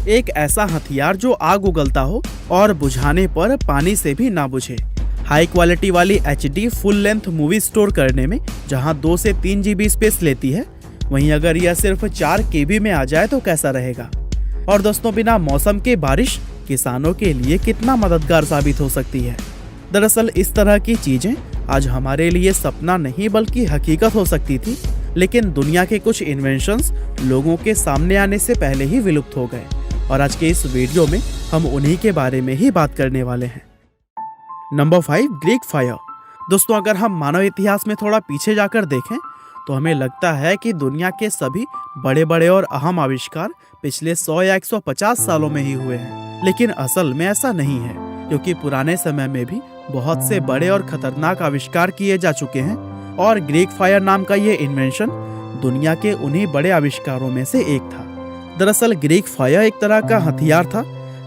एक ऐसा हथियार जो आग उगलता हो और बुझाने पर पानी से भी ना बुझे। हाई क्वालिटी वाली HD full length movie store करने में जहां 2 से 3 GB स्पेस लेती है, वहीं अगर यह सिर्फ 4 KB में आ जाए तो कैसा रहेगा। और दोस्तों, बिना मौसम के बारिश किसानों के लिए कितना मददगार साबित हो सकती है। दरअसल इस तरह की चीजें आज हमारे लिए सपना नहीं बल्कि हकीकत हो सकती थी, लेकिन दुनिया के कुछ इन्वेंशंस लोगों के सामने आने से पहले ही विलुप्त हो गए। और आज के इस वीडियो में हम उन्हीं के बारे में ही बात करने वाले हैं। Number 5, Greek fire. दोस्तों, अगर हम मानव इतिहास में थोड़ा पीछे जाकर देखें तो हमें लगता है कि दुनिया के सभी बड़े बड़े और अहम आविष्कार पिछले 100 या 150 सालों में ही हुए हैं। लेकिन असल में ऐसा नहीं है, क्योंकि पुराने समय में भी बहुत से बड़े और खतरनाक आविष्कार किए जा चुके हैं और ग्रीक फायर नाम का ये इन्वेंशन दुनिया के उन्हीं बड़े आविष्कारों में से एक था। दरअसल ग्रीक फायर एक तरह का हथियार था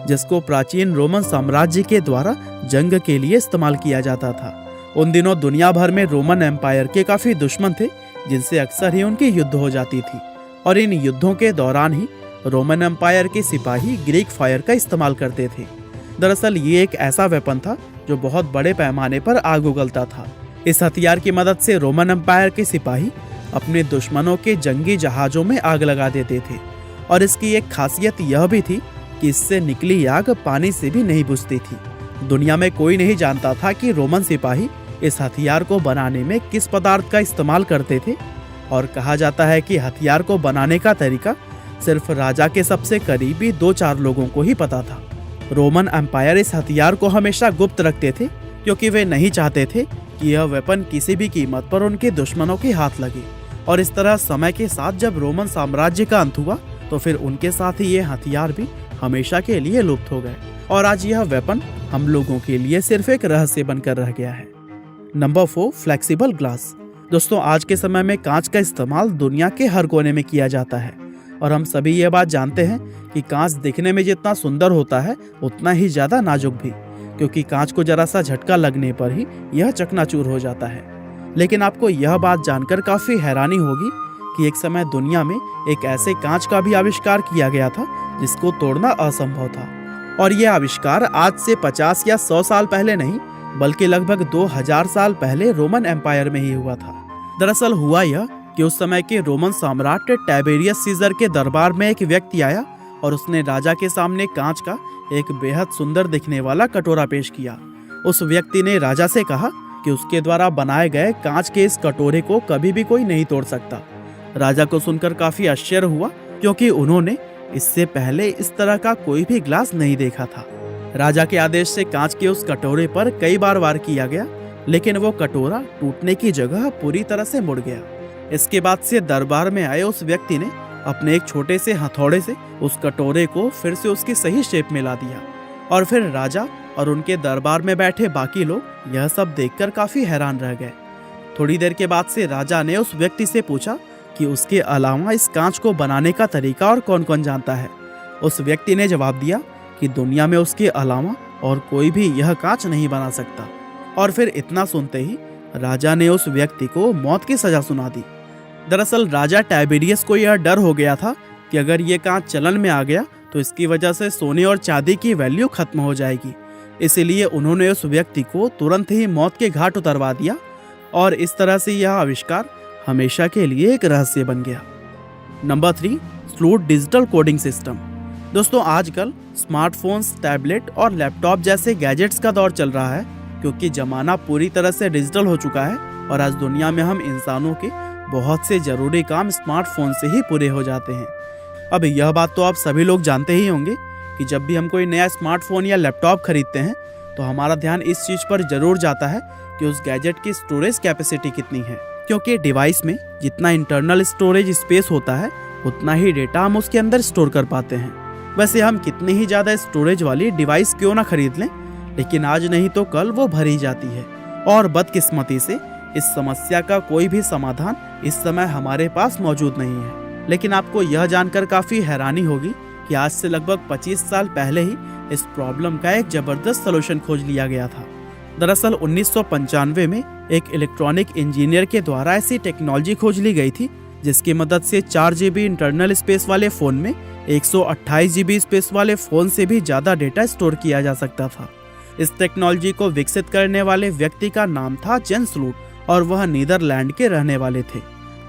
जिसको प्राचीन रोमन साम्राज्य के द्वारा जंग के लिए इस्तेमाल किया जाता था। उन दिनों दुनिया भर में रोमन एम्पायर के काफी दुश्मन थे, जिनसे अक्सर ही उनकी युद्ध हो जाती थी। और इन युद्धों के दौरान ही रोमन एम्पायर के सिपाही ग्रीक फायर का इस्तेमाल करते थे। दरअसल ये एक ऐसा वेपन था जो बहुत बड़े पैमाने पर आग उगलता था। इस हथियार की मदद से रोमन एम्पायर के सिपाही अपने दुश्मनों के जंगी जहाजों में आग लगा देते थे। और इसकी एक खासियत यह भी थी कि इससे निकली आग पानी से भी नहीं बुझती थी। दुनिया में कोई नहीं जानता था कि रोमन सिपाही इस हथियार को बनाने में किस पदार्थ का इस्तेमाल करते थे। और कहा जाता है कि हथियार को बनाने का तरीका सिर्फ राजा के सबसे करीबी 2-4 लोगों को ही पता था। रोमन एम्पायर इस हथियार को हमेशा गुप्त रखते थे, क्योंकि वे नहीं चाहते थे कि यह वेपन किसी भी कीमत पर उनके दुश्मनों के हाथ लगे। और इस तरह समय के साथ जब रोमन साम्राज्य का अंत हुआ तो फिर उनके साथ ही ये हथियार भी हमेशा के लिए लुप्त हो गए और आज यह वेपन हम लोगों के लिए सिर्फ एक रहस्य बनकर रह गया है। Number 4, flexible glass. दोस्तों, आज के समय में कांच का इस्तेमाल दुनिया के हर कोने में किया जाता है और हम सभी ये बात जानते हैं कि कांच दिखने में जितना सुंदर होता है उतना ही ज्यादा नाजुक भी, क्योंकि कांच को जरा सा झटका लगने पर ही यह चकनाचूर हो जाता है। लेकिन आपको यह बात जानकर काफी हैरानी होगी कि एक समय दुनिया में एक ऐसे कांच का भी आविष्कार किया गया था जिसको तोड़ना असंभव था। और यह आविष्कार आज से 50 या 100 साल पहले नहीं बल्कि लगभग 2000 साल पहले रोमन एम्पायर में ही हुआ था। दरअसल हुआ यह कि उस समय के रोमन सम्राट टाइबेरियस सीजर के दरबार में एक व्यक्ति आया और उसने राजा के सामने कांच का एक बेहद सुंदर दिखने वाला कटोरा पेश किया। उस व्यक्ति ने राजा से कहा कि उसके द्वारा बनाए गए कांच के इस कटोरे को कभी भी कोई नहीं तोड़ सकता। राजा को सुनकर काफी आश्चर्य हुआ, क्योंकि उन्होंने इससे पहले इस तरह का कोई भी ग्लास नहीं देखा था। राजा के आदेश से कांच के उस कटोरे पर कई बार वार किया गया, लेकिन वो कटोरा टूटने की जगह पूरी तरह से मुड़ गया। इसके बाद से दरबार में आए उस व्यक्ति ने अपने एक छोटे से हथौड़े से उस कटोरे को फिर से उसकी सही शेप में ला दिया। और फिर राजा और उनके दरबार में बैठे बाकी लोग यह सब देखकर काफी हैरान रह गए। थोड़ी देर के बाद से राजा ने उस व्यक्ति से पूछा कि उसके अलावा इस कांच को बनाने का तरीका और कौन कौन जानता है। उस व्यक्ति ने जवाब दिया कि दुनिया में उसके अलावा और कोई भी यह कांच नहीं बना सकता। और फिर इतना सुनते ही राजा ने उस व्यक्ति को मौत की सजा सुना दी। दरअसल राजा टाइबेरियस को यह डर हो गया था कि अगर ये कांच चलन में आ गया तो इसकी वजह से सोने और चांदी की वैल्यू खत्म हो जाएगी। इसीलिए उन्होंने उस व्यक्ति को तुरंत ही मौत के घाट उतरवा दिया और इस तरह से यह आविष्कार हमेशा के लिए एक रहस्य बन गया। Number 3, fluid digital coding system. दोस्तों, आजकल स्मार्टफोन्स, टैबलेट और लैपटॉप जैसे गैजेट्स का दौर चल रहा है, क्योंकि जमाना पूरी तरह से डिजिटल हो चुका है और आज दुनिया में हम इंसानों के बहुत से जरूरी काम स्मार्टफोन से ही पूरे हो जाते हैं। अब यह बात तो आप सभी लोग जानते ही होंगे कि जब भी हम कोई नया स्मार्टफोन या लैपटॉप खरीदते हैं तो हमारा ध्यान इस चीज़ पर जरूर जाता है कि उस गैजेट की स्टोरेज कैपेसिटी कितनी है, क्योंकि डिवाइस में जितना इंटरनल स्टोरेज स्पेस होता है उतना ही डेटा हम उसके अंदर स्टोर कर पाते हैं। वैसे हम कितनी ही ज़्यादा स्टोरेज वाली डिवाइस क्यों ना खरीद लें, लेकिन आज नहीं तो कल वो भरी जाती है। और बदकिस्मती से इस समस्या का कोई भी समाधान इस समय हमारे पास मौजूद नहीं है। लेकिन आपको यह जानकर काफ़ी हैरानी होगी कि आज से लगभग 25 साल पहले ही इस प्रॉब्लम का एक ज़बरदस्त सलूशन खोज लिया गया था। दरअसल 1995 में एक इलेक्ट्रॉनिक इंजीनियर के द्वारा ऐसी टेक्नोलॉजी खोज ली गई थी जिसकी मदद से 4 GB इंटरनल स्पेस वाले फ़ोन में 128 GB स्पेस वाले फ़ोन से भी ज़्यादा डेटा स्टोर किया जा सकता था। इस टेक्नोलॉजी को विकसित करने वाले व्यक्ति का नाम था जेन स्लूट और वह नीदरलैंड के रहने वाले थे।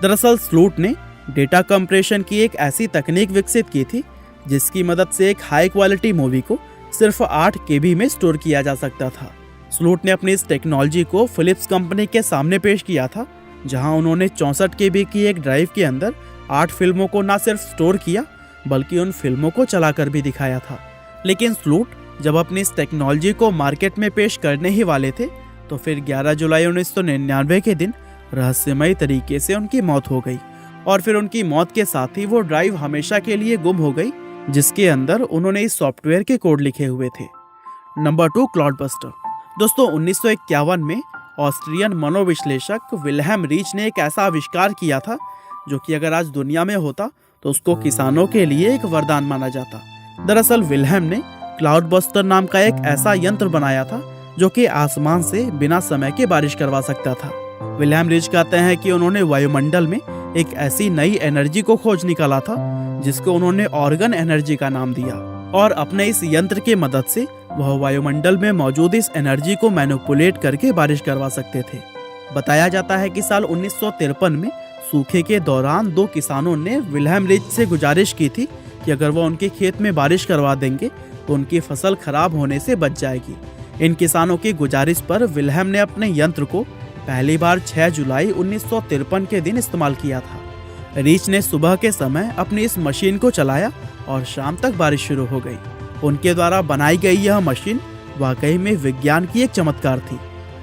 दरअसल स्लूट ने डेटा कंप्रेशन की एक ऐसी तकनीक विकसित की थी जिसकी मदद से एक हाई क्वालिटी मूवी को सिर्फ 8 KB में स्टोर किया जा सकता था। स्लूट ने अपनी इस टेक्नोलॉजी को फिलिप्स कंपनी के सामने पेश किया था, जहां उन्होंने 64 KB की एक ड्राइव के अंदर 8 फिल्मों को न सिर्फ स्टोर किया बल्कि उन फिल्मों को चलाकर भी दिखाया था। लेकिन स्लूट जब अपनी इस टेक्नोलॉजी को मार्केट में पेश करने ही वाले थे तो फिर 11 जुलाई 1999 के दिन रहस्यमयी तरीके से उनकी मौत हो गई और फिर उनकी मौत के साथ ही वो ड्राइव हमेशा के लिए गुम हो गई जिसके अंदर उन्होंने इस सॉफ्टवेयर के कोड लिखे हुए थे। नंबर 2, क्लाउडबस्टर। दोस्तों 1951 में ऑस्ट्रियन मनोविश्लेषक विल्हेम रीच ने एक ऐसा आविष्कार किया था जो कि अगर आज दुनिया में होता तो उसको किसानों के लिए एक वरदान माना जाता। दरअसल विल्हेम ने क्लाउडबस्टर नाम का एक ऐसा यंत्र बनाया था जो कि आसमान से बिना समय के बारिश करवा सकता था। विल्हेम रीच कहते हैं कि उन्होंने वायुमंडल में एक ऐसी नई एनर्जी को खोज निकाला था जिसको उन्होंने ऑर्गन एनर्जी का नाम दिया और अपने इस यंत्र की मदद से वह वायुमंडल में मौजूद इस एनर्जी को मैनिपुलेट करके बारिश करवा सकते थे। बताया जाता है कि साल 1953 में सूखे के दौरान 2 किसानों ने विल्हेम रीच से गुजारिश की थी कि अगर वह उनके खेत में बारिश करवा देंगे तो उनकी फसल खराब होने से बच जाएगी। इन किसानों की गुजारिश पर विल्हेम ने अपने यंत्र को पहली बार 6 जुलाई 1953 के दिन इस्तेमाल किया था। रीच ने सुबह के समय अपनी इस मशीन को चलाया और शाम तक बारिश शुरू हो गई। उनके द्वारा बनाई गई यह मशीन वाकई में विज्ञान की एक चमत्कार थी,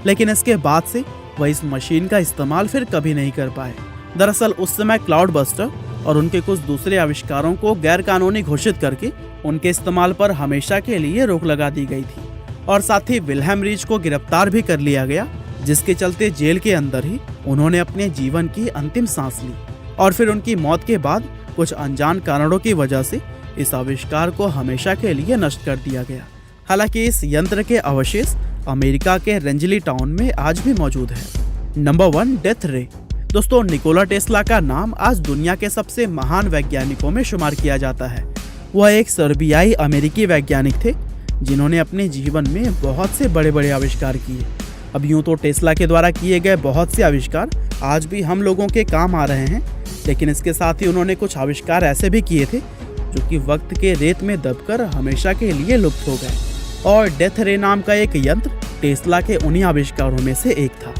लेकिन इसके बाद से वह इस मशीन का इस्तेमाल फिर कभी नहीं कर पाए। दरअसल उस समय क्लाउडबस्टर और उनके कुछ दूसरे आविष्कारों को गैर कानूनी घोषित करके उनके इस्तेमाल पर हमेशा के लिए रोक लगा दी गई थी और साथ ही विल्हेम रीच को गिरफ्तार भी कर लिया गया, जिसके चलते जेल के अंदर ही उन्होंने अपने जीवन की अंतिम सांस ली और फिर उनकी मौत के बाद कुछ अनजान कारणों की वजह से इस आविष्कार को हमेशा के लिए नष्ट कर दिया गया। हालांकि इस यंत्र के अवशेष अमेरिका के रेंजली टाउन में आज भी मौजूद है। नंबर 1, डेथ रे। दोस्तों निकोला टेस्ला का नाम आज दुनिया के सबसे महान वैज्ञानिकों में शुमार किया जाता है। वह एक सर्बियाई अमेरिकी वैज्ञानिक थे जिन्होंने अपने जीवन में बहुत से बड़े बड़े आविष्कार किए। अब यूं तो टेस्ला के द्वारा किए गए बहुत से आविष्कार आज भी हम लोगों के काम आ रहे हैं, लेकिन इसके साथ ही उन्होंने कुछ आविष्कार ऐसे भी किए थे जो कि वक्त के रेत में दबकर हमेशा के लिए लुप्त हो गए और डेथ रे नाम का एक यंत्र टेस्ला के उन्हीं आविष्कारों में से एक था।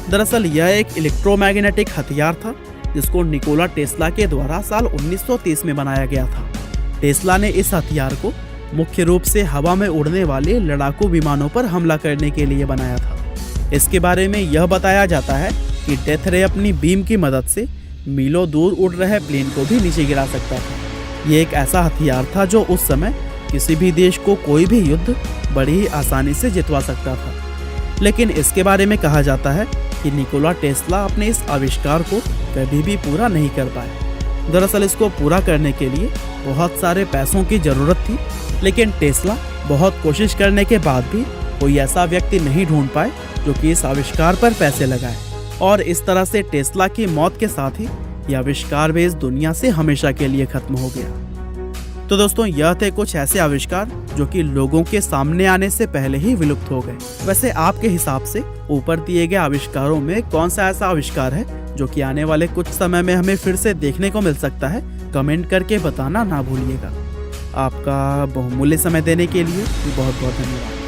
दरअसल यह एक इलेक्ट्रोमैग्नेटिक हथियार था जिसको निकोला टेस्ला के द्वारा साल 1930 में बनाया गया था। टेस्ला ने इस हथियार को मुख्य रूप से हवा में उड़ने वाले लड़ाकू विमानों पर हमला करने के लिए बनाया था। इसके बारे में यह बताया जाता है कि डेथ रे अपनी बीम की मदद से मीलों दूर उड़ रहे प्लेन को भी नीचे गिरा सकता था। ये एक ऐसा हथियार था जो उस समय किसी भी देश को कोई भी युद्ध बड़ी ही आसानी से जितवा सकता था। लेकिन इसके बारे में कहा जाता है कि निकोला टेस्ला अपने इस आविष्कार को कभी भी पूरा नहीं कर पाए। दरअसल इसको पूरा करने के लिए बहुत सारे पैसों की ज़रूरत थी, लेकिन टेस्ला बहुत कोशिश करने के बाद भी कोई ऐसा व्यक्ति नहीं ढूंढ पाए जो कि इस आविष्कार पर पैसे लगाए और इस तरह से टेस्ला की मौत के साथ ही यह आविष्कार भी इस दुनिया से हमेशा के लिए खत्म हो गया। तो दोस्तों यह थे कुछ ऐसे आविष्कार जो कि लोगों के सामने आने से पहले ही विलुप्त हो गए। वैसे आपके हिसाब से ऊपर दिए गए आविष्कारों में कौन सा ऐसा आविष्कार है जो कि आने वाले कुछ समय में हमें फिर से देखने को मिल सकता है? कमेंट करके बताना ना भूलिएगा। आपका बहुमूल्य समय देने के लिए बहुत बहुत धन्यवाद।